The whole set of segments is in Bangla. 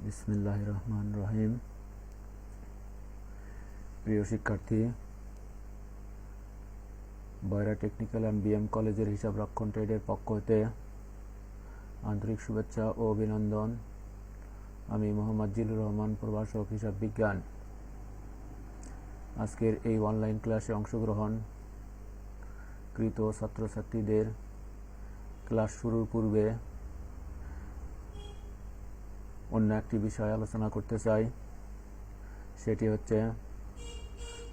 বিসমিল্লাহির রহমানির রহিম। প্রিয় শিক্ষার্থী, বয়রা টেকনিক্যাল অ্যান্ড বিএম কলেজের হিসাবরক্ষণ ট্রেডের পক্ষ হতে আন্তরিক শুভেচ্ছা ও অভিনন্দন। আমি মোহাম্মদ জিলুর রহমান, প্রভাষক হিসাব বিজ্ঞান। আজকের এই অনলাইন ক্লাসে অংশগ্রহণ কৃত ছাত্রছাত্রীদের ক্লাস শুরুর পূর্বে অন্য একটি বিষয় আলোচনা করতে চাই। সেটি হচ্ছে,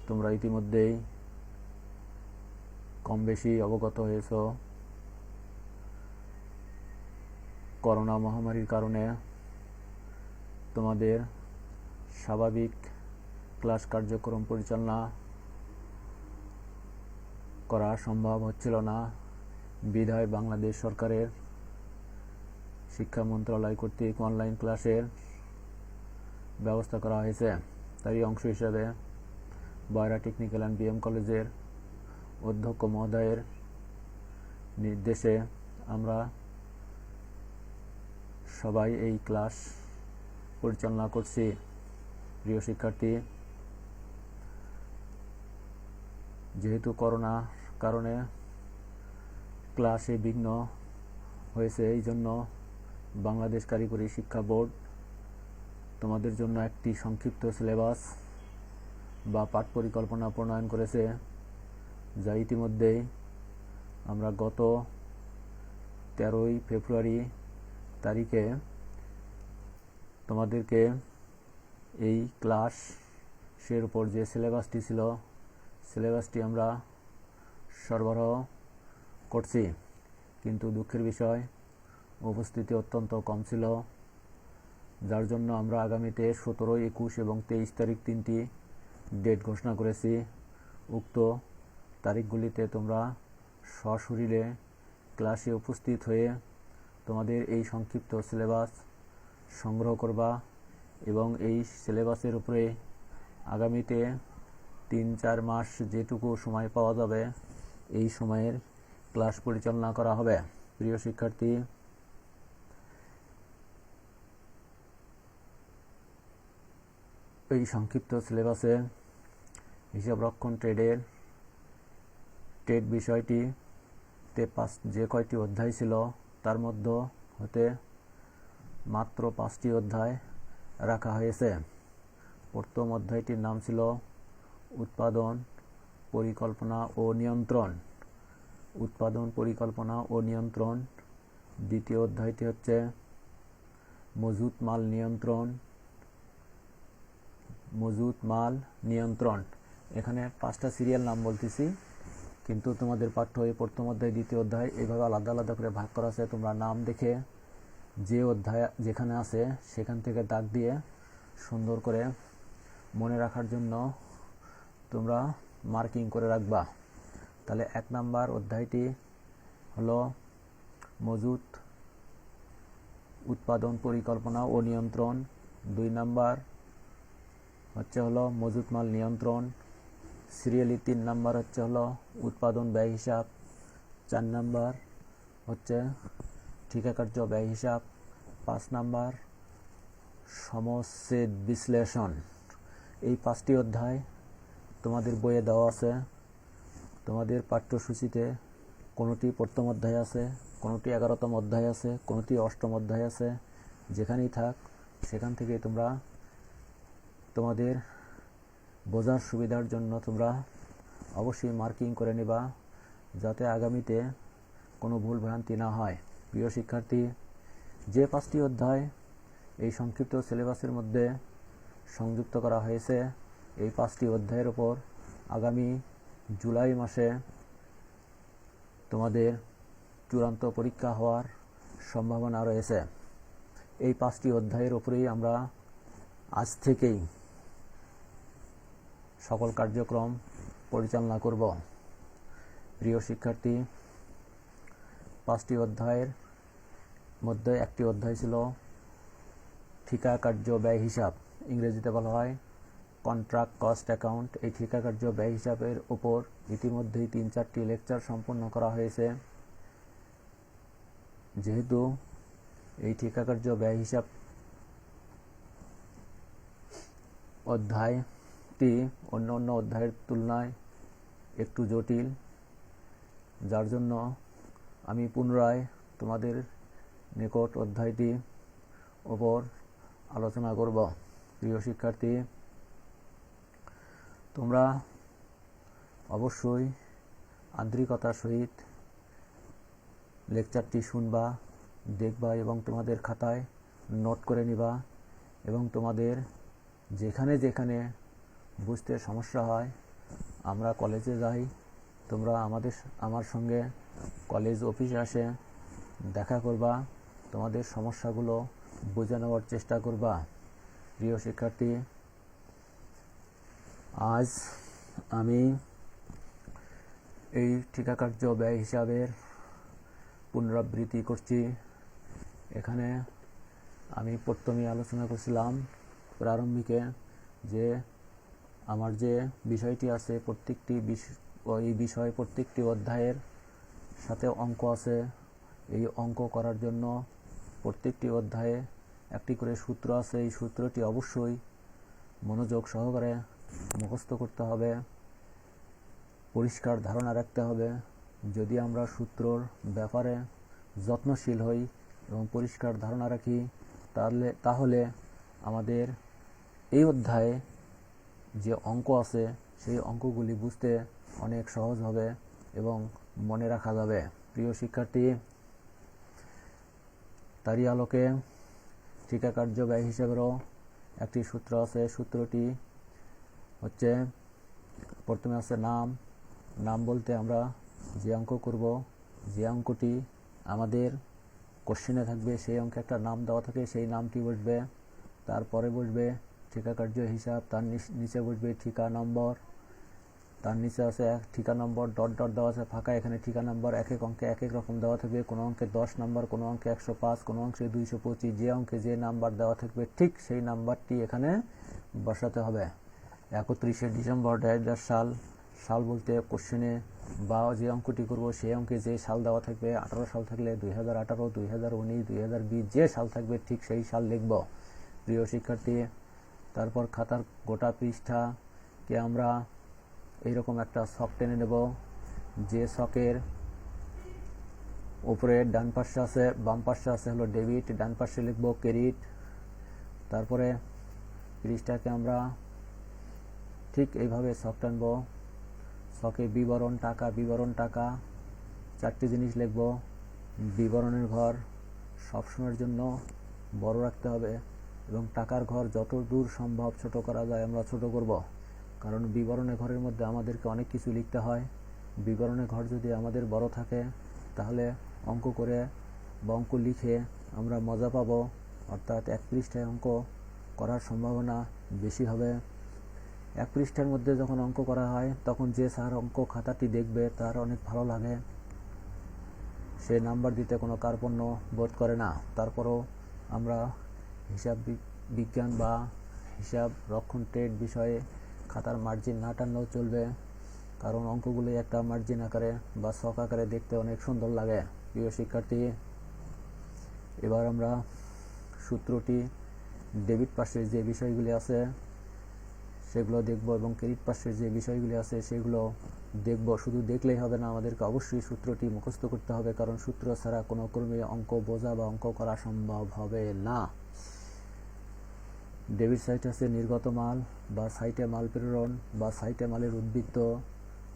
তোমরা ইতিমধ্যেই কম বেশি অবগত হয়েছ করোনা মহামারীর কারণে তোমাদের স্বাভাবিক ক্লাস কার্যক্রম পরিচালনা করা সম্ভব হচ্ছিল না। বিধায় বাংলাদেশ সরকারের শিক্ষা মন্ত্রণালয় কর্তৃক অনলাইন ক্লাসের ব্যবস্থা করা হয়েছে। তারই অংশ হিসেবে বয়রা টেকনিক্যাল অ্যান্ড বিএম কলেজের অধ্যক্ষ মহোদয়ের নির্দেশে আমরা সবাই এই ক্লাস পরিচালনা করছি। প্রিয় শিক্ষার্থী, যেহেতু করোনার কারণে ক্লাসে বিঘ্ন হয়েছে, এই জন্য বাংলাদেশ কারিগরি শিক্ষা বোর্ড তোমাদের জন্য একটি সংক্ষিপ্ত সিলেবাস বা পাঠ পরিকল্পনা প্রণয়ন করেছে, যা ইতিমধ্যেই আমরা গত 13ই ফেব্রুয়ারি তারিখে তোমাদেরকে এই ক্লাসের উপর যে সিলেবাসটি ছিল, সিলেবাসটি আমরা সরবরাহ করছি। কিন্তু দুঃখের বিষয়, উপস্থিতি অত্যন্ত কম ছিল, যার জন্য আমরা আগামীতে 17, 21 এবং 23 তারিখ 3টি ডেট ঘোষণা করেছি। উক্ত তারিখগুলিতে তোমরা সশরীরে ক্লাসে উপস্থিত হয়ে তোমাদের এই সংক্ষিপ্ত সিলেবাস সংগ্রহ করবা এবং এই সিলেবাসের উপরে আগামীতে 3-4 মাস যেটুকু সময় পাওয়া যাবে, এই সময়ের ক্লাস পরিচালনা করা হবে। প্রিয় শিক্ষার্থী, এই সংক্ষিপ্ত সিলেবাসে হিসাবরক্ষণ ট্রেড বিষয়টিতে যে কয়টি অধ্যায় ছিল, তার মধ্যে হতে মাত্র 5টি অধ্যায় রাখা হয়েছে। প্রথম অধ্যায়টির নাম ছিল উৎপাদন পরিকল্পনা ও নিয়ন্ত্রণ। উৎপাদন পরিকল্পনা ও নিয়ন্ত্রণ। দ্বিতীয় অধ্যায়টি হচ্ছে মজুত মাল নিয়ন্ত্রণ। এখানে 5টা সিরিয়াল নাম বলতেছি, কিন্তু তোমাদের পাঠ্য এই প্রথম অধ্যায়, দ্বিতীয় অধ্যায় এইভাবে আলাদা আলাদা করে ভাগ করা আছে। তোমরা নাম দেখে যে অধ্যায় যেখানে আছে সেখান থেকে দাগ দিয়ে সুন্দর করে মনে রাখার জন্য তোমরা মার্কিং করে রাখবা। তাহলে 1 নাম্বার অধ্যায়টি হলো মজুত উৎপাদন পরিকল্পনা ও নিয়ন্ত্রণ। 2 নাম্বার হলো মজুত মাল নিয়ন্ত্রণ। সিরিয়ালি 3 নাম্বার হলো উৎপাদন ব্যয় হিসাব। 4 নাম্বার হচ্ছে ঠিকা কার্য ব্যয় হিসাব। 5 নাম্বার সমচ্ছেদ বিশ্লেষণ। এই 5টি অধ্যায় তোমাদের বইয়ে দেওয়া আছে। তোমাদের পাঠ্যসূচিতে কোনোটি প্রথম অধ্যায় আছে, কোনোটি 11তম অধ্যায় আছে, কোনোটি 8ম অধ্যায় আছে। যেখানেই থাক সেখান থেকে তোমরা তোমাদের বোঝার সুবিধার জন্য তোমরা অবশ্যই মার্কিং করে নেবা, যাতে আগামীতে কোনো ভুল ভ্রান্তি না হয়। প্রিয় শিক্ষার্থী, যে 5টি অধ্যায় এই সংক্ষিপ্ত সিলেবাসের মধ্যে সংযুক্ত করা হয়েছে, এই 5টি অধ্যায়ের ওপর আগামী জুলাই মাসে তোমাদের চূড়ান্ত পরীক্ষা হওয়ার সম্ভাবনা রয়েছে। এই 5টি অধ্যায়ের ওপরেই আমরা আজ থেকেই সকল কার্যক্রম পরিচালনা করব। প্রিয় শিক্ষার্থী, 5টি অধ্যায়ের মধ্যে একটি অধ্যায় ছিল ঠিকা কার্য ব্যয় হিসাব, ইংরেজিতে বলা হয় কন্ট্রাক্ট কস্ট অ্যাকাউন্ট। এই ঠিকা কার্য ব্যয় হিসাবের উপর ইতিমধ্যেই 3-4টি লেকচার সম্পন্ন করা হয়েছে। যেহেতু এই ঠিকা কার্য ব্যয় হিসাব অধ্যায়টি অন্য অন্য অধ্যায়ের তুলনায় একটু জটিল, যার জন্য আমি পুনরায় তোমাদের নিকট অধ্যায়টি ওপর আলোচনা করব। প্রিয় শিক্ষার্থী, তোমরা অবশ্যই আন্তরিকতার সহিত লেকচারটি শুনবা, দেখবা এবং তোমাদের খাতায় নোট করে নিবা, এবং তোমাদের যেখানে যেখানে বুঝতে সমস্যা হয়, আমরা কলেজে যাই, তোমরা আমার সঙ্গে কলেজ অফিসে আসে দেখা করবা, তোমাদের সমস্যাগুলো বুঝে নেওয়ার চেষ্টা করবা। প্রিয় শিক্ষার্থী, আজ আমি এই ঠিকাকার্য ব্যয় হিসাবের পুনরাবৃত্তি করছি। এখানে আমি প্রথমে আলোচনা করছিলাম প্রারম্ভিকে যে আমার যে বিষয়টি আছে প্রত্যেকটি অধ্যায়ের সাথে অঙ্ক আছে। এই অঙ্ক করার জন্য প্রত্যেকটি অধ্যায়ে একটি করে সূত্র আছে। এই সূত্রটি অবশ্যই মনোযোগ সহকারে মুখস্থ করতে হবে, পরিষ্কার ধারণা রাখতে হবে। যদি আমরা সূত্রর ব্যাপারে যত্নশীল হই এবং পরিষ্কার ধারণা রাখি, তাহলে আমাদের এই অধ্যায়ে যে অঙ্ক আছে সেই অঙ্কগুলি বুঝতে অনেক সহজ হবে এবং মনে রাখা যাবে। প্রিয় শিক্ষার্থী, তারই আলোকে ঠিকাকার্য ব্যয় হিসাবেরও একটি সূত্র আছে। সূত্রটি হচ্ছে, প্রথমে আছে নাম বলতে আমরা যে অঙ্ক করব, যে অঙ্কটি আমাদের কোশ্চেনে থাকবে সেই অঙ্কে একটা নাম দেওয়া থাকে, সেই নামটি বসবে। তারপরে বসবে ঠিকাকার্য হিসাব, তার নিচে বসবে ঠিকা নম্বর, তার নিচে আছে ঠিকা নম্বর ডট ডট দেওয়া আছে ফাঁকা। এখানে ঠিকা নম্বর এক এক অঙ্কে এক এক রকম দেওয়া থাকবে, কোনো অঙ্কে 10 নম্বর, কোনো অঙ্কে 105, কোনো অঙ্কে 225। যে অঙ্কে যে নাম্বার দেওয়া থাকবে ঠিক সেই নাম্বারটি এখানে বসাতে হবে। 31শে ডিসেম্বর 2000 সাল বলতে কোশ্চেনে বা যে অঙ্কটি করব সেই অঙ্কে যে সাল দেওয়া থাকবে, 18 সাল থাকলে 2018, 2019, 2020 যে সাল থাকবে ঠিক সেই সাল লিখব। প্রিয় শিক্ষার্থী, তারপর খাতার গোটা পৃষ্ঠাকে আমরা এইরকম একটা ছক টেনে নেব। যে ছকের উপরে ডান পাশে আছে, বাম পাশে আছে হলো ডেবিট, ডান পাশে লিখব ক্রেডিট। তারপরে পৃষ্ঠাকে আমরা ঠিক এইভাবে ছক টানব। ছকে বিবরণ টাকা 4টি জিনিস লিখব। বিবরণের ঘর সবসময়ের জন্য বড় রাখতে হবে এবং টাকার ঘর যত দূর সম্ভব ছোট করা যায় আমরা ছোট করব, কারণ বিবরণের ঘরের মধ্যে আমাদেরকে অনেক কিছু লিখতে হয়। বিবরণের ঘর যদি আমাদের বড় থাকে তাহলে অঙ্ক করে বা অঙ্ক লিখে আমরা মজা পাব, অর্থাৎ 1 পৃষ্ঠায় অঙ্ক করার সম্ভাবনা বেশি হবে। 1 পৃষ্ঠার মধ্যে যখন অঙ্ক করা হয় তখন যে স্যার অঙ্ক খাতাটি দেখবে তার অনেক ভালো লাগে, সে নাম্বার দিতে কোনো কার্পণ্য বোধ করে না। তারপরও আমরা হিসাব বিজ্ঞান বা হিসাব রক্ষণ ট্রেড বিষয়ে খাতার মার্জিন না টানলেও চলবে, কারণ অঙ্কগুলি একটা মার্জিন আকারে বা ছক আকারে দেখতে অনেক সুন্দর লাগে। প্রিয় শিক্ষার্থী, এবার আমরা সূত্রটি ডেবিট পাশের যে বিষয়গুলি আছে সেগুলো দেখব এবং ক্রেডিট পাশের যে বিষয়গুলি আছে সেগুলো দেখব। শুধু দেখলেই হবে না, আমাদেরকে অবশ্যই সূত্রটি মুখস্থ করতে হবে, কারণ সূত্র ছাড়া কোনো ক্রমে অঙ্ক বোঝা বা অঙ্ক করা সম্ভব হবে না। ডেবিট সাইট আছে নির্গত মাল বা সাইটে মাল প্রেরণ বা সাইটে মালের উদ্বৃত্ত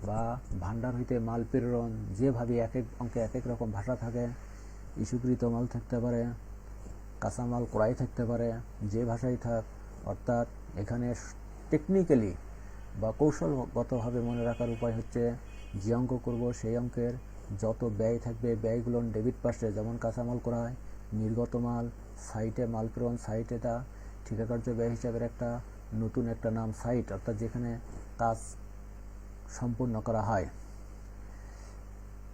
বা ভান্ডার হইতে মাল প্রেরণ, যেভাবে এক এক অঙ্কে এক এক রকম ভাষা থাকে। ইস্যুকৃত মাল থাকতে পারে, কাঁচামাল ক্রয় থাকতে পারে, যে ভাষাই থাক। অর্থাৎ এখানে টেকনিক্যালি বা কৌশলগতভাবে মনে রাখার উপায় হচ্ছে, যে অঙ্ক করব সেই অঙ্কের যত ব্যয় থাকবে ব্যয়গুলো ডেবিট পাশে, যেমন কাঁচামাল ক্রয়, নির্গত মাল, সাইটে মাল প্রেরণ। সাইট এটা ঠিকাকার্য ব্যয় হিসাবের একটা নতুন একটা নাম, সাইট, অর্থাৎ যেখানে কাজ সম্পূর্ণ করা হয়।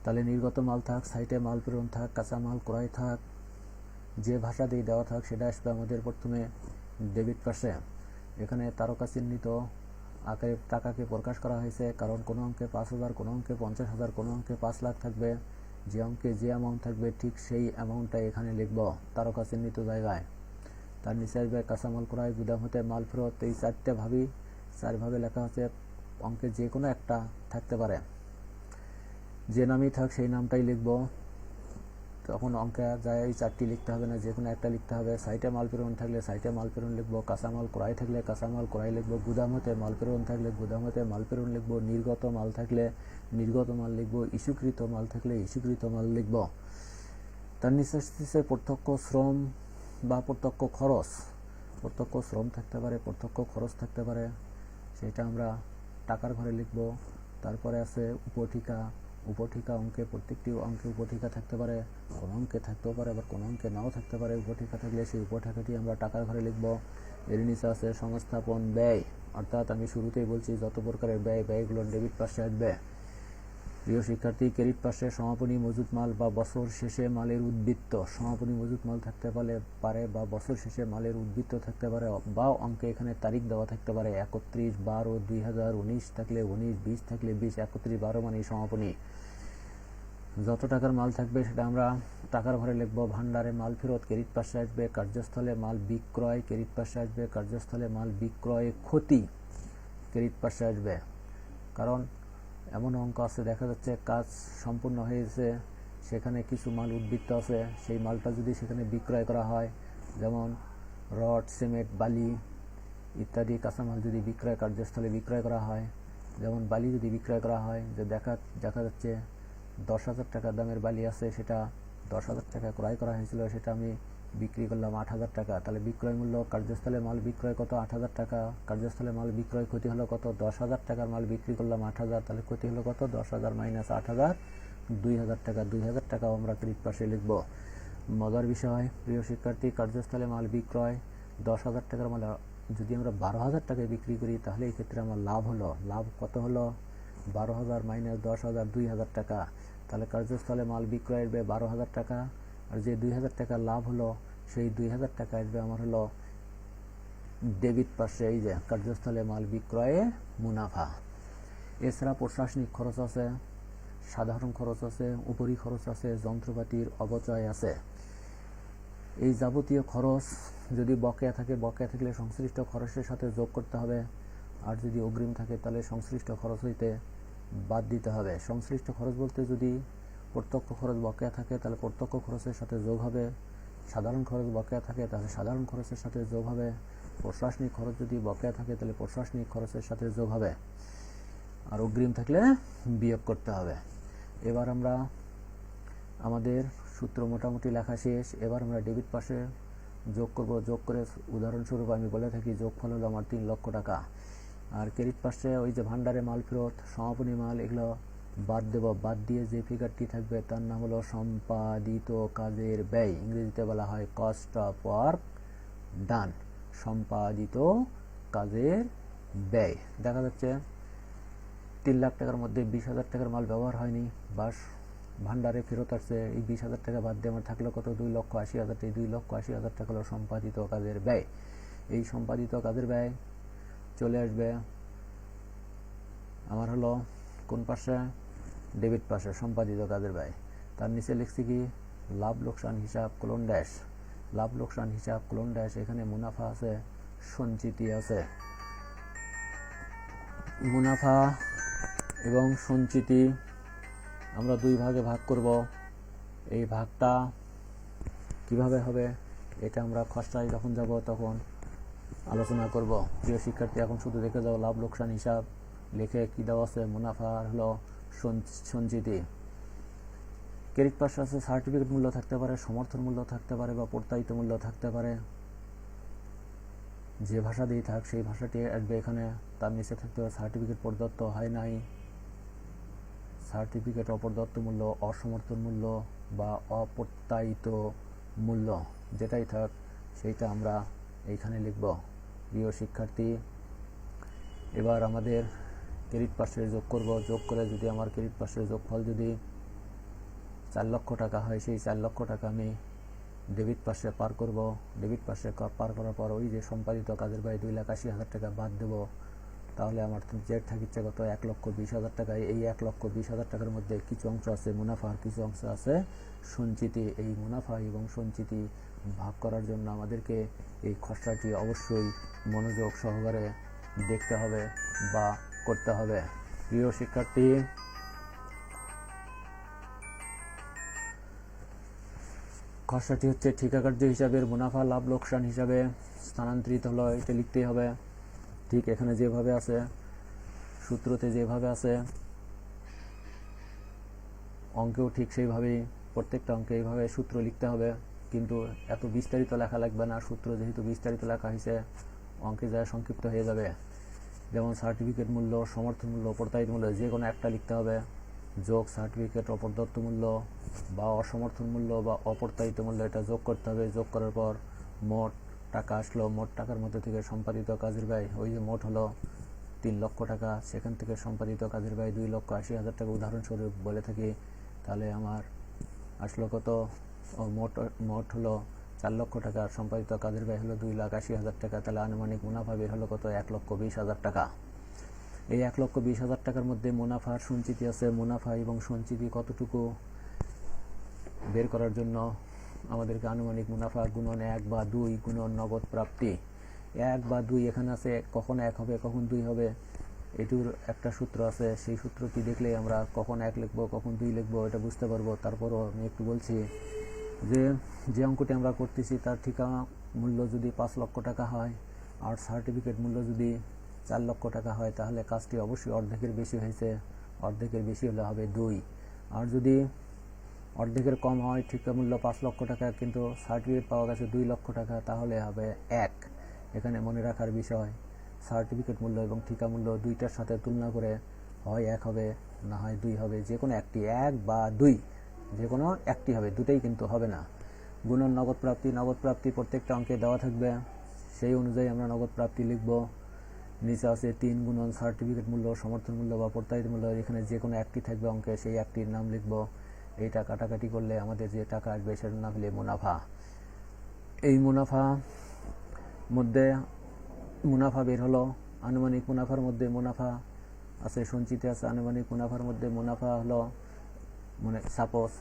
তাহলে নির্গত মাল থাক, সাইটে মাল প্রেরণ থাক, কাঁচামাল ক্রয় থাক, যে ভাষা দিয়ে দেওয়া থাক সেটা আসবে আমাদের প্রথমে ডেবিট পাশে। এখানে তারকা চিহ্নিত আকারে টাকাকে প্রকাশ করা হয়েছে, কারণ কোনো অঙ্কে 5,000, কোনো অঙ্কে 50,000, কোনো অঙ্কে 5 লাখ থাকবে। যে অঙ্কে যে অ্যামাউন্ট থাকবে ঠিক সেই অ্যামাউন্টটা এখানে লিখব তারকা চিহ্নিত জায়গায়। তার নিচে আসবে কাঁচামাল ক্রয়, গুদাম হতে মাল ফেরত। এই চারভাবে লেখা হচ্ছে। অঙ্কে যে কোনো একটা থাকতে পারে, যে নামই থাক সেই নামটাই লিখব। তখন অঙ্কে যায় এই চারটি লিখতে হবে না, যে কোনো একটা লিখতে হবে। সাইটে মাল প্রেরণ থাকলে সাইটে মাল প্রেরণ লিখবো, কাঁচামাল ক্রয় থাকলে কাঁচামাল ক্রয় লিখবো, গুদাম হতে মাল প্রেরণ থাকলে গুদাম হতে মাল প্রেরণ লিখবো, নির্গত মাল থাকলে নির্গত মাল লিখবো, ইস্যুকৃত মাল থাকলে ইস্যুকৃত মাল লিখবো। তার নিচে আসতেছে প্রত্যক্ষ শ্রম বা প্রত্যক্ষ খরচ। প্রত্যক্ষ শ্রম থাকতে পারে, প্রত্যক্ষ খরচ থাকতে পারে, সেটা আমরা টাকার ঘরে লিখব। তারপরে আছে উপঠিকা। উপঠিকা অঙ্কে প্রত্যেকটি অঙ্কে উপঠিকা থাকতে পারে, কোন অঙ্কে থাকতেও পারে আবার কোন অঙ্কে নাও থাকতে পারে। উপঠিকা থাকলে সেই উপঠিকাটি আমরা টাকার ঘরে লিখব। এর নিচে আছে সংস্থাপন ব্যয়, অর্থাৎ আমি শুরুতেই বলছি যত প্রকারের ব্যয়গুলো ডেবিট পাশে আসবে। প্রিয় শিক্ষার্থী, ক্রেডিট পাশে সমাপনী মজুত মাল বা বছর শেষে মালের উদ্বৃত্ত। সমাপনী মজুত মাল থাকতে পারে বা বছর শেষে মালের উদ্বৃত্ত থাকতে পারে, বা অঙ্কে এখানে তারিখ দেওয়া থাকতে পারে। 31/12/2019 থাকলে 19, 20 থাকলে 20, 31/12 মানে সমাপনী। যত টাকার মাল থাকবে সেটা আমরা টাকার ঘরে লিখব। ভান্ডারে মাল ফেরত ক্রেডিট পাশে আসবে। কার্যস্থলে মাল বিক্রয় ক্রেডিট পাশে আসবে। কার্যস্থলে মাল বিক্রয়ে ক্ষতি ক্রেডিট পাশে আসবে। কারণ এমন অঙ্ক আছে, দেখা যাচ্ছে কাজ সম্পূর্ণ হয়েছে, সেখানে কিছু মাল উদ্বৃত্ত আছে, সেই মালটা যদি সেখানে বিক্রয় করা হয়, যেমন রড, সিমেন্ট, বালি ইত্যাদি কাঁচামাল যদি কার্যস্থলে বিক্রয় করা হয়, যেমন বালি যদি বিক্রয় করা হয়, যে দেখা যাচ্ছে 10,000 টাকা দামের বালি আছে, সেটা 10,000 টাকা ক্রয় করা হয়েছিল, সেটা আমি বিক্রি করলাম 8,000 টাকা। তাহলে বিক্রয় মূল্য কার্যস্থলে মাল বিক্রয় কত? 8,000 টাকা। কার্যস্থলে মাল বিক্রয় ক্ষতি হলো কত? 10,000 টাকার মাল বিক্রি করলাম 8,000, তাহলে ক্ষতি হলো কত? 10,000 মাইনাস 8,000, 2,000 টাকা। 2,000 টাকাও আমরা ক্রেডিট পাশে লিখব। মজার বিষয় প্রিয় শিক্ষার্থী, কার্যস্থলে মাল বিক্রয় 10,000 টাকার মাল যদি আমরা 12,000 টাকায় বিক্রি করি, তাহলে এই ক্ষেত্রে আমার লাভ হলো, লাভ কত হলো? 12,000 মাইনাস 10,000, 2,000 টাকা। তাহলে কার্যস্থলে মাল বিক্রয় আসবে 12,000 টাকা, আর যে 2,000 টাকা লাভ হলো, সেই 2,000 টাকা আসবে আমার হলো ডেবিট পাশে, এই যে কার্যস্থলে মাল বিক্রয়ে মুনাফা। এছাড়া প্রশাসনিক খরচ আছে, সাধারণ খরচ আছে, উপরি খরচ আছে, যন্ত্রপাতির অপচয় আছে। এই যাবতীয় খরচ যদি বকেয়া থাকে, বকেয়া থাকলে সংশ্লিষ্ট খরচের সাথে যোগ করতে হবে, আর যদি অগ্রিম থাকে তাহলে সংশ্লিষ্ট খরচ হইতে বাদ দিতে হবে। সংশ্লিষ্ট খরচ বলতে যদি প্রত্যক্ষ খরচ বকেয়া থাকে তাহলে প্রত্যক্ষ খরচের সাথে যোগ হবে, সাধারণ খরচ বকেয়া থাকে তাহলে সাধারণ খরচের সাথে যোগ হবে, প্রশাসনিক খরচ যদি বকেয়া থাকে তাহলে প্রশাসনিক খরচের সাথে যোগ হবে, আর অগ্রিম থাকলে বিয়োগ করতে হবে। এবার আমরা আমাদের সূত্র মোটামুটি লেখা শেষ। এবার আমরা ডেবিট পাশে যোগ করব। যোগ করে উদাহরণস্বরূপ আমি বলে থাকি যোগফল হলো আমার 3 লক্ষ টাকা। আর ক্রেডিট পাশে ওই যে ভান্ডারে মাল ফেরত, সমাপনী মাল, এগুলো বাদ দেব। বাদ দিয়ে যে ফিগারটি থাকবে তার নাম হলো সম্পাদিত কাজের ব্যয়। ইংরেজিতে বলা হয় কস্ট অফ ওয়ার্ক ডান। সম্পাদিত কাজের ব্যয়। দেখা যাচ্ছে 3 লাখ টাকার মধ্যে 20,000 টাকার মাল ব্যবহার হয়নি, বাস ভান্ডারে ফেরত আসছে। এই 20,000 টাকা বাদ দিয়ে আমার থাকলো কত? 2,80,000। এই 2,80,000 টাকা হলো সম্পাদিত কাজের ব্যয়। এই সম্পাদিত কাজের ব্যয় চলে আসবে আমার হলো কোন পাশে? ডেবিট পাশে, সম্পাদিত কাজের ব্যয়। তার নিচে লিখছি কি? লাভ লোকসান হিসাব কোলন ড্যাশ। লাভ লোকসান হিসাব কোলন ড্যাশ। এখানে মুনাফা আছে, সঞ্চিতি আছে। মুনাফা এবং সঞ্চিতি আমরা 2 ভাগে ভাগ করব। এই ভাগটা কিভাবে হবে এটা আমরা খসড়ায় যখন যাব তখন আলোচনা করব। প্রিয় শিক্ষার্থী, এখন শুধু দেখে যাও লাভ লোকসান হিসাব লিখে কি দেওয়া আছে? মুনাফা আর হলো সঞ্চিতি। ক্রেডিট পাশে আছে সার্টিফিকেট মূল্য থাকতে পারে, সমর্থন মূল্য থাকতে পারে, বা প্রত্যায়িত মূল্য থাকতে পারে। যে ভাষা দিয়ে থাক সেই ভাষাটি আসবে এখানে। তার নিচে থাকতে হবে সার্টিফিকেট প্রদত্ত হয় নাই, সার্টিফিকেট অপ্রদত্ত মূল্য, অসমর্থন মূল্য বা অপ্রত্যায়িত মূল্য, যেটাই থাক সেইটা আমরা এইখানে লিখব। প্রিয় শিক্ষার্থী, এবার আমাদের ক্রেডিট পাশে যোগ করব। যোগ করে যদি আমার ক্রেডিট পাশের যোগফল যদি 4 লক্ষ টাকা হয়, সেই 4 লক্ষ টাকা আমি ডেবিট পাশে পার করব। ডেবিট পাশে পার করার পর ওই যে সম্পাদিত কাজের ব্যয় 2,80,000 টাকা বাদ দেব। তাহলে আমার জেড থাকিচ্ছে কত 1,20,000 টাকায়। এই 1,20,000 টাকার মধ্যে কিছু অংশ আছে মুনাফা আর কিছু অংশ আছে সঞ্চিতি। এই মুনাফা এবং সঞ্চিতি ভাগ করার জন্য আমাদেরকে এই খসড়াটি অবশ্যই মনোযোগ সহকারে দেখতে হবে বা করতে হবে। প্রিয় শিক্ষার্থী, খসড়াটি হচ্ছে ঠিকাকার্য হিসাবে মুনাফা লাভ লোকসান হিসাবে স্থানান্তরিত হলো, এটা লিখতেই হবে। ঠিক এখানে যেভাবে আছে, সূত্রতে যেভাবে আছে, অঙ্কেও ঠিক সেইভাবেই প্রত্যেকটা অঙ্কে এইভাবে সূত্র লিখতে হবে। কিন্তু এত বিস্তারিত লেখা লাগবে না, সূত্র যেহেতু বিস্তারিত লেখা হয়েছে অঙ্কে যায় সংক্ষিপ্ত হয়ে যাবে। যেমন সার্টিফিকেট মূল্য, সমর্থন মূল্য, প্রত্যায়িত মূল্য যে কোনো একটা লিখতে হবে, যোগ সার্টিফিকেট অপ্রদত্ত মূল্য বা অসমর্থন মূল্য বা অপ্রত্যায়িত মূল্য, এটা যোগ করতে হবে। যোগ করার পর মোট টাকা আসলো, মোট টাকার মধ্যে থেকে সম্পাদিত কাজের ব্যয়, ওই যে মোট হলো 3 লক্ষ টাকা, সেখান থেকে সম্পাদিত কাজের ব্যয় 2,80,000 টাকা উদাহরণস্বরূপ বলে থাকি। তাহলে আমার আসলো কত, মোট হলো 4 লক্ষ টাকা, সম্পাদিত কাজের ব্যয় হলো 2,80,000 টাকা। তাহলে আনুমানিক মুনাফা বের হলো কত, 1,20,000 টাকা। এই 1,20,000 টাকার মধ্যে মুনাফার সঞ্চিতি আছে। মুনাফা এবং সঞ্চিতি কতটুকু বের করার জন্য আমাদেরকে আনুমানিক মুনাফা গুণন 1 বা 2 গুণন নগদ প্রাপ্তি। 1 বা 2 এখানে আছে, কখন 1 হবে কখন 2 হবে এটির একটা সূত্র আছে। সেই সূত্রটি দেখলে আমরা কখন 1 লিখবো কখন 2 লিখবো এটা বুঝতে পারবো। তারপরও আমি একটু বলছি যে অঙ্কটি আমরা করতেছি তার ঠিকানা মূল্য যদি 5 লক্ষ টাকা হয় আর সার্টিফিকেট মূল্য যদি 4 লক্ষ টাকা হয়, তাহলে কাজটি অবশ্যই অর্ধেকের বেশি হয়েছে। অর্ধেকের বেশি হলে হবে 2। আর যদি অর্ধেকের কম হয়, ঠিকা মূল্য 5 লক্ষ টাকা কিন্তু সার্টিফিকেট পাওয়া গেছে 2 লক্ষ টাকা, তাহলে হবে 1। এখানে মনে রাখার বিষয়, সার্টিফিকেট মূল্য এবং ঠিকা মূল্য দুইটার সাথে তুলনা করে হয় 1 হবে না হয় 2 হবে, যে কোনো একটি, 1 বা 2 যে কোনো একটি হবে, দুটোই কিন্তু হবে না। গুণন নগদ প্রাপ্তি। নগদ প্রাপ্তি প্রত্যেকটা অঙ্কে দেওয়া থাকবে, সেই অনুযায়ী আমরা নগদ প্রাপ্তি লিখব। নিচে আছে 3 গুণন সার্টিফিকেট মূল্য, সমর্থন মূল্য বা প্রত্যায়িত মূল্য, এখানে যে কোনো একটি থাকবে অঙ্কে, সেই একটির নাম লিখব। এইটা কাটাকাটি করলে আমাদের যে টাকা আসবে সেটার নাম হলে মুনাফা। এই মুনাফা মধ্যে মুনাফা বের হলো, আনুমানিক মুনাফার মধ্যে মুনাফা আছে, সঞ্চিতি আছে। আনুমানিক মুনাফার মধ্যে মুনাফা হলো সাপোজ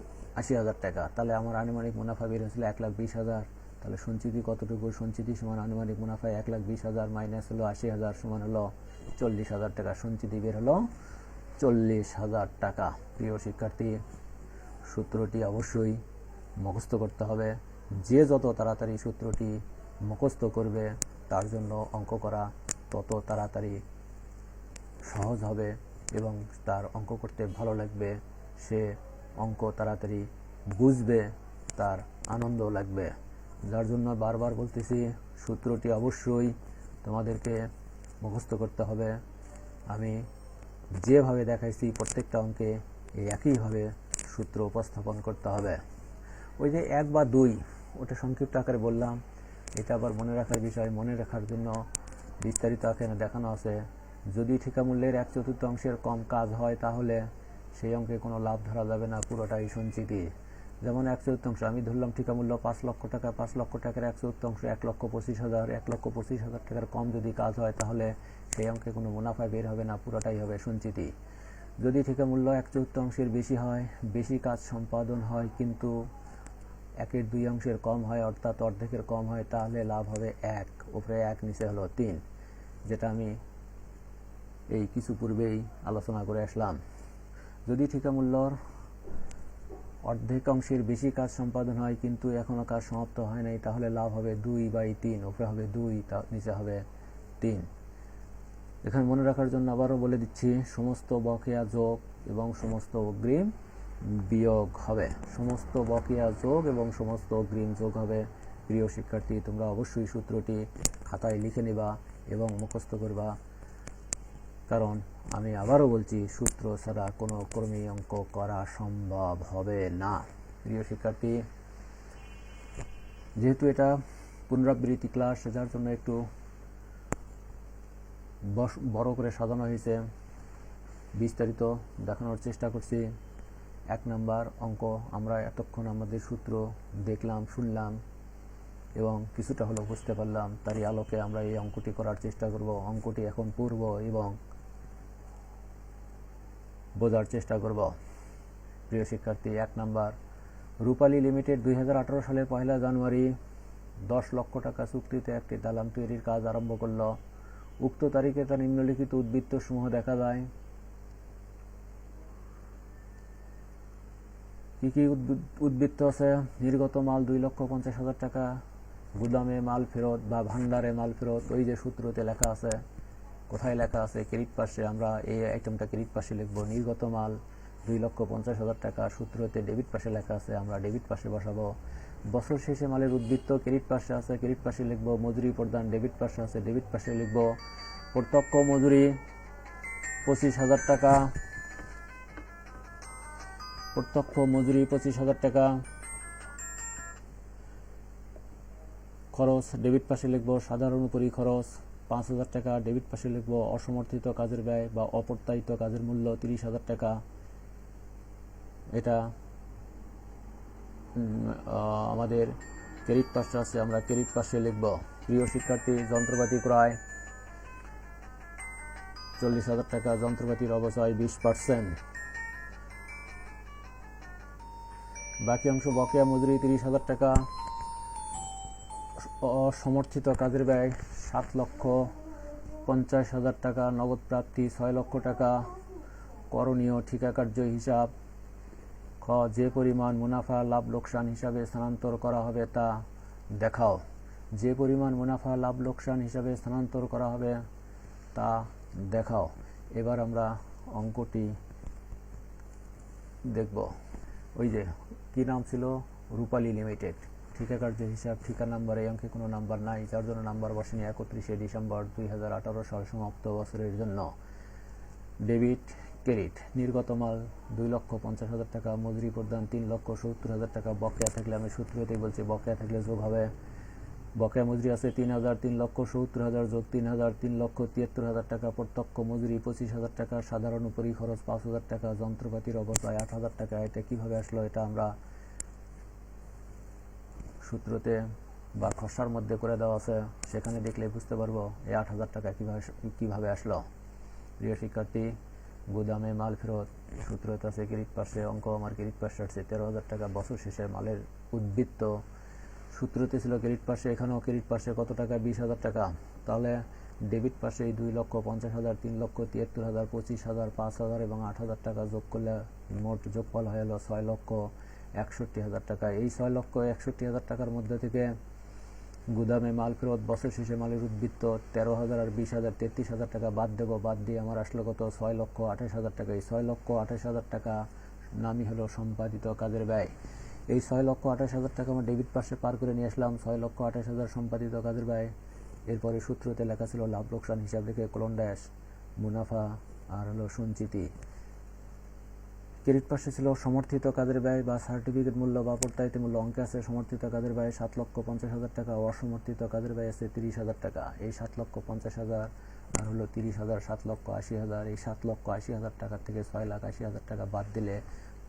80,000 টাকা, তাহলে আমার আনুমানিক মুনাফা বের হয়েছিল 1,20,000। তাহলে সঞ্চিতি কতটুকু, সঞ্চিতি সমান আনুমানিক মুনাফা 1,20,000 মাইনাস হলো 80,000 সমান হলো 40,000 টাকা। সঞ্চিতি বের হলো 40,000 টাকা। প্রিয় শিক্ষার্থী, সূত্রটি অবশ্যই মুখস্থ করতে হবে। যে যত তাড়াতাড়ি সূত্রটি মুখস্থ করবে তার জন্য অঙ্ক করা তত তাড়াতাড়ি সহজ হবে এবং তার অঙ্ক করতে ভালো লাগবে। সে অঙ্ক তাড়াতাড়ি বুঝবে, তার আনন্দ লাগবে। যার জন্য বারবার বলতেছি, সূত্রটি অবশ্যই তোমাদেরকে মুখস্থ করতে হবে। আমি যেভাবে দেখাইছি প্রত্যেকটা অঙ্কে এই একইভাবে সূত্র উপস্থাপন করতে হবে। ওই যে 1 বা 2 ওটা সংক্ষিপ্ত আকারে বললাম, এটা আবার মনে রাখার বিষয়। মনে রাখার জন্য বিস্তারিত আকারে দেখানো আছে। যদি ঠিকা মূল্যের 1/4 কম কাজ হয় তাহলে সেই অঙ্কে কোনো লাভ ধরা যাবে না, পুরোটাই সঞ্চিতি। যেমন 1/4, আমি ধরলাম ঠিকা মূল্য 5 লক্ষ টাকা, 5 লক্ষ টাকার 1/4 1,25,000। 1,25,000 টাকার কম যদি কাজ হয় তাহলে সেই অঙ্কে কোনো মুনাফা বের হবে না, পুরোটাই হবে সঞ্চিতি। যদি ঠিকা মূল্য 1/4 বেশি হয়, বেশি কাজ সম্পাদন হয় কিন্তু 1/2 কম হয়, অর্থাৎ অর্ধেকের কম হয়, তাহলে লাভ হবে 1, উপরে 1 নিচে হলো 3, যেটা আমি এই কিছু পূর্বেই আলোচনা করে আসলাম। যদি ঠিকা মূল্যর অর্ধেকাংশের বেশি কাজ সম্পাদন হয় কিন্তু এখনো কাজ সমাপ্ত হয় নাই, তাহলে লাভ হবে 2/3, উপরে হবে 2 নিচে হবে 3। এখানে মনে রাখার জন্য আবারও বলে দিচ্ছি, সমস্ত বকেয়া যোগ এবং সমস্ত অগ্রিম বিয়োগ হবে। সমস্ত বকেয়া যোগ এবং সমস্ত অগ্রিম যোগ হবে। প্রিয় শিক্ষার্থী, তোমরা অবশ্যই সূত্রটি খাতায় লিখে নেবা এবং মুখস্থ করবা, কারণ আমি আবারও বলছি, সূত্র ছাড়া কোনো ক্রমেই অঙ্ক করা সম্ভব হবে না। প্রিয় শিক্ষার্থী, যেহেতু এটা পুনরাবৃত্তি ক্লাস, যার জন্য একটু বড় করে সাজানো হয়েছে, বিস্তারিত দেখানোর চেষ্টা করছি। 1 নাম্বার অঙ্ক আমরা এতক্ষণ আমাদের সূত্র দেখলাম, শুনলাম, এবং কিছুটা হলেও বুঝতে পারলাম, তারই আলোকে আমরা এই অঙ্কটি করার চেষ্টা করব। অঙ্কটি এখন পূর্ব এবং বোঝার চেষ্টা করব। প্রিয় শিক্ষার্থী, 1 নাম্বার, রূপালী লিমিটেড 2018 সালের 1 জানুয়ারি 10 লক্ষ টাকা চুক্তিতে একটি দালান তৈরির কাজ আরম্ভ করল। উক্ত তারিখে তার নিম্নলিখিত উদ্বৃত্তসমূহ দেখা যায়। কি কি উদ্বৃত্ত আছে? নির্গত মাল 2,50,000 টাকা, গুদামে মাল ফেরত বা ভান্ডারে মাল ফেরত। ওই যে সূত্রতে লেখা আছে, কোথায় লেখা আছে? ক্রেডিট পাশে। আমরা এই আইটেমটা ক্রেডিট পাশে লিখব। নির্গত মাল 2,50,000 টাকা, সূত্রতে ডেবিট পাশে লেখা আছে, আমরা ডেবিট পাশে বসাবো। বছর শেষে মালের উদ্বৃত্ত ক্রেডিট পাশে আছে, ক্রেডিট পাশে লিখব। মজুরি প্রদান ডেবিট পাশে আছে, ডেবিট পাশে লিখব। প্রত্যক্ষ মজুরি 25,000 টাকা, প্রত্যক্ষ মজুরি 25,000 টাকা। খরচ ডেবিট পাশে লিখব। সাধারণ উপরি খরচ 5,000 টাকা, ডেবিট পাশে লিখব। অসমর্থিত কাজের ব্যয় বা অপ্রত্যায়িত কাজের মূল্য 30,000 টাকা, এটা আমাদের ক্রেডিট পাশে আছে, আমরা ক্রেডিট পাশে লিখব। প্রিয় শিক্ষার্থী, যন্ত্রপাতি ক্রয় 40,000 টাকা, যন্ত্রপাতির অবচয় 20%। বাকি অংশ বকেয়া মজুরি 30,000 টাকা, অসমর্থিত কাজের ব্যয় 7,50,000 টাকা, নগদ প্রাপ্তি 6 লক্ষ টাকা। করণীয় ঠিকা কার্য হিসাব। খ, যে পরিমাণ মুনাফা লাভ লোকসান হিসাবে স্থানান্তর করা হবে তা দেখাও। যে পরিমাণ মুনাফা লাভ লোকসান হিসাবে স্থানান্তর করা হবে তা দেখাও। এবার আমরা অঙ্কটি দেখব। ওই যে কি নাম ছিল? রূপালী লিমিটেড। ঠিকা কার্য হিসাব, ঠিকা নাম্বার, এই অঙ্কে কোনো নাম্বার নাই, যার জন্য নাম্বার বসেনি। 31 ডিসেম্বর 2018 সাল সমাপ্ত বছরের জন্য। Debit credit. নির্গত মাল 2,50,000 টাকা, মজুরি প্রদান 3,70,000 টাকা। বকেয়া থাকলে, আমি সূত্রতেই বলছি, বকেয়া থাকলে যোগ হবে। বকেয়া মজুরি আছে 3,000, 3,70,000 যোগ 3,000, 3,73,000 টাকা। প্রত্যক্ষ মজুরি 25,000 টাকা। সাধারণ উপরি খরচ 5,000 টাকা। যন্ত্রপাতির অবচয় 8,000 টাকা। এটা কিভাবে আসলো? এটা আমরা সূত্রতে বা খসড়ার মধ্যে করে দেওয়া আছে, সেখানে দেখলে বুঝতে পারবো এই 8,000 টাকা কিভাবে আসলো। প্রিয় শিক্ষার্থী, গুদামে মাল ফেরত সূত্রতে আছে ক্রেডিট পাশে, অঙ্ক আমার ক্রেডিট পাশে আসছে 13,000 টাকা। বছর শেষে মালের উদ্বৃত্ত সূত্রতে ছিল ক্রেডিট পাশে, এখানেও ক্রেডিট পাশে কত টাকা? 20,000 টাকা। তাহলে ডেবিট পাশে 2,50,000, 3,73,000, 25,000, 5,000 এবং 8,000 টাকা যোগ করলে মোট যোগফল হয়ে গেল 6,61,000 টাকা। এই 6,61,000 টাকার মধ্যে থেকে গুদামে মাল ফেরত, বছর শেষে মালের উদ্বৃত্ত 13,000 আর 20,000, 33,000 টাকা বাদ দেব। বাদ দিয়ে আমার আসলো কত? 6,28,000 টাকা। এই 6,28,000 টাকা নামই হলো সম্পাদিত কাজের ব্যয়। এই 6,28,000 টাকা আমার ডেবিট পাশে পার করে নিয়ে আসলাম। 6,28,000 সম্পাদিত কাজের ব্যয়। এরপরে সূত্রতে লেখা ছিল লাভ লোকসান হিসাব রেখে কোলন ড্যাশ মুনাফা আর হলো সঞ্চিতি। ক্রেডিট পাশে ছিল সমর্থিত কাজের ব্যয় বা সার্টিফিকেট মূল্য বা প্রত্যায়িত মূল্য। অঙ্কে আছে সমর্থিত কাজের ব্যয় 7,50,000 টাকা, অসমর্থিত কাজের ব্যয় আছে 30,000 টাকা। এই 7,50,000 আর হলো 30,000, 7,80,000। এই 7,80,000 টাকার থেকে 6,80,000 টাকা বাদ দিলে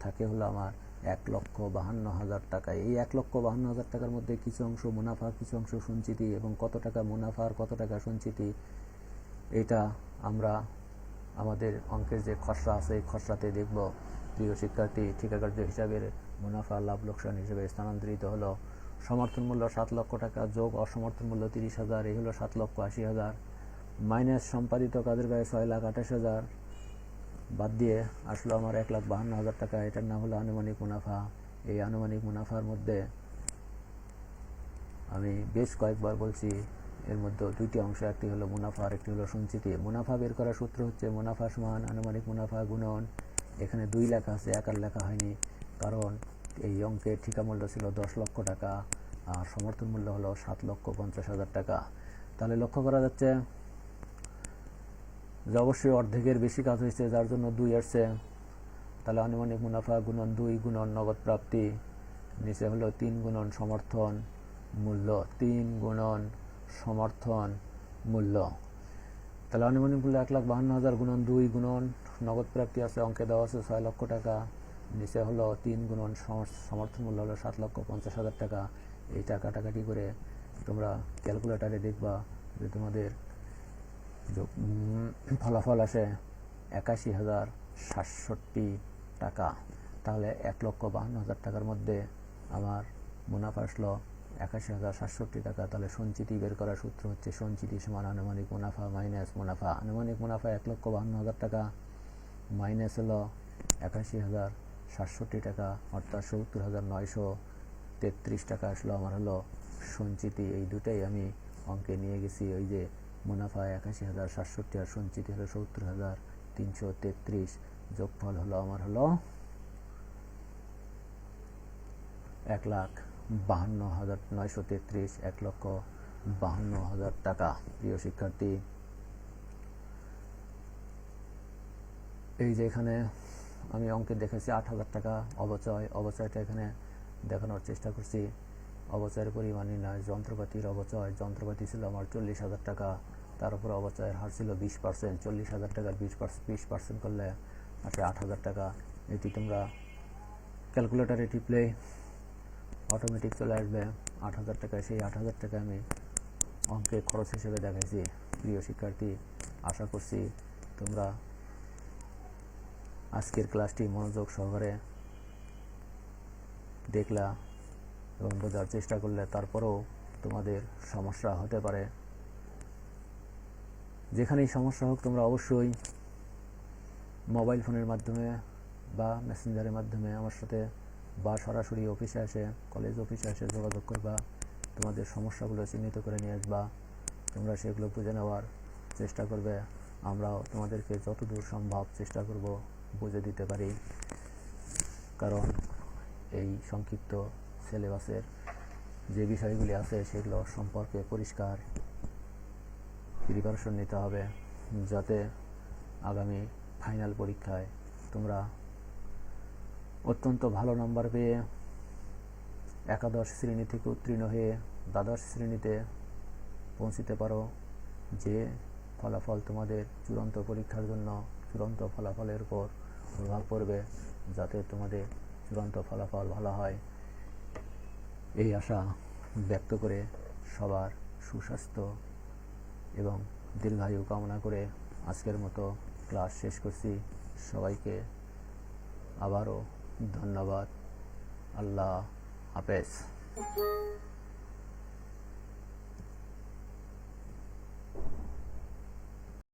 থাকে হলো আমার 1,52,000 টাকা। এই 1,52,000 টাকার মধ্যে কিছু অংশ মুনাফা, কিছু অংশ সঞ্চিতি, এবং কত টাকা মুনাফা আর কত টাকা সঞ্চিতি এটা আমরা আমাদের অঙ্কের যে খসড়া আছে এই খসড়াতে দেখব। প্রিয় শিক্ষার্থী, ঠিকা কার্য হিসাবের মুনাফা লাভ লোকসান হিসেবে স্থানান্তরিত হলো সমর্থন মূল্য 7 লক্ষ টাকা যোগ অসমর্থন মূল্য 30,000, এই হলো 7,80,000, মাইনাস সম্পাদিত কাজের ব্যয় 6,28,000, বাদ দিয়ে আসলো আমার 1,52,000 টাকা। এটার নাম হলো আনুমানিক মুনাফা। এই আনুমানিক মুনাফার মধ্যে আমি বেশ কয়েকবার বলছি, এর মধ্যে দুইটি অংশ, একটি হলো মুনাফা আর একটি হলো সঞ্চিতি। মুনাফা বের করার সূত্র হচ্ছে মুনাফা সমান আনুমানিক মুনাফা গুণন, এখানে 2 লেখা আছে, 1 আর লেখা হয়নি, কারণ এই অঙ্কের ঠিকা মূল্য ছিল 10 লক্ষ টাকা আর সমর্থন মূল্য হলো 7,50,000 টাকা। তাহলে লক্ষ্য করা যাচ্ছে যে অবশ্যই অর্ধেকের বেশি কাজ হয়েছে, যার জন্য 2 আসছে। তাহলে আনুমানিক মুনাফা গুণন 2 গুণন নগদ প্রাপ্তি, নিচে হলো 3 গুণন সমর্থন মূল্য, 3 গুণন সমর্থন মূল্য। তাহলে আনুমানিক মূল্য 1,52,000 গুণন 2 গুণন নগদ প্রাপ্তি আছে, অঙ্কে দেওয়া আছে 6 লক্ষ টাকা, নিচে হলো 3 গুণন সমর্থন মূল্য হলো 7,50,000 টাকা। এই টাকা কাটাকাটি করে তোমরা ক্যালকুলেটারে দেখবা যে তোমাদের ফলাফল আসে 81,067 টাকা। তাহলে 1,52,000 টাকার মধ্যে আমার মুনাফা আসলো 81,067 টাকা। তাহলে সঞ্চিতি বের করার সূত্র হচ্ছে সঞ্চিতি সমান আনুমানিক মুনাফা মাইনাস মুনাফা। আনুমানিক মুনাফা 1,52,000 টাকা মাইনাস হলো 81,067 টাকা, অর্থাৎ 70,933 টাকা আসলো আমার হলো সঞ্চিতি। এই দুটাই আমি অঙ্কে নিয়ে গেছি। ওই যে মুনাফা 81,067 আর সঞ্চিতি হলো 70,333, যোগফল হলো আমার হলো 1,52,933, 1,52,000 টাকা। প্রিয় শিক্ষার্থী, এই যে এখানে আমি অঙ্কে দেখেছি 8,000 টাকা অবচয়টা এখানে দেখানোর চেষ্টা করছি। অবচয়ের পরিমাণ নির্ণয়, যন্ত্রপাতির অবচয়, যন্ত্রপাতি ছিল আমার 40,000 টাকা, তার উপর অবচয়ের হার ছিল 20%। 40,000 টাকার 20% করলে আসে 8,000 টাকা। এটি তোমরা ক্যালকুলেটারে টিপলে অটোমেটিক চলে আসবে 8,000 টাকা। সেই 8,000 টাকা আমি অঙ্কে খরচ হিসেবে দেখাইছি। প্রিয় শিক্ষার্থী, আশা করছি তোমরা আজকের ক্লাসটি মনোযোগ সহকারে দেখলা এবং বোঝার চেষ্টা করলে। তারপরেও তোমাদের সমস্যা হতে পারে, যেখানেই সমস্যা হোক তোমরা অবশ্যই মোবাইল ফোনের মাধ্যমে বা মেসেঞ্জারের মাধ্যমে আমার সাথে বা সরাসরি অফিসে এসে, কলেজ অফিসে এসে যোগাযোগ করবা। তোমাদের সমস্যাগুলো চিহ্নিত করে নিয়ে আসবা, তোমরা সেগুলো বুঝে নেওয়ার চেষ্টা করবে। আমরাও তোমাদেরকে যতদূর সম্ভব চেষ্টা করব বুঝে দিতে পারি, কারণ এই সংক্ষিপ্ত সিলেবাসের যে বিষয়গুলি আছে সেগুলো সম্পর্কে পরিষ্কার প্রিপারেশন নিতে হবে, যাতে আগামী ফাইনাল পরীক্ষায় তোমরা অত্যন্ত ভালো নাম্বার পেয়ে একাদশ শ্রেণী থেকে উত্তীর্ণ হয়ে দ্বাদশ শ্রেণীতে পৌঁছতে পারো। যে ফলাফল তোমাদের চূড়ান্ত পরীক্ষার জন্য চূড়ান্ত ফলাফলের উপর প্রভাব পড়বে, যাতে তোমাদের চূড়ান্ত ফলাফল ভালো হয়, এই আশা ব্যক্ত করে সবার সুস্বাস্থ্য এবং দীর্ঘায়ু কামনা করে আজকের মতো ক্লাস শেষ করছি। সবাইকে আবারও ধন্যবাদ। আল্লাহ হাফেজ।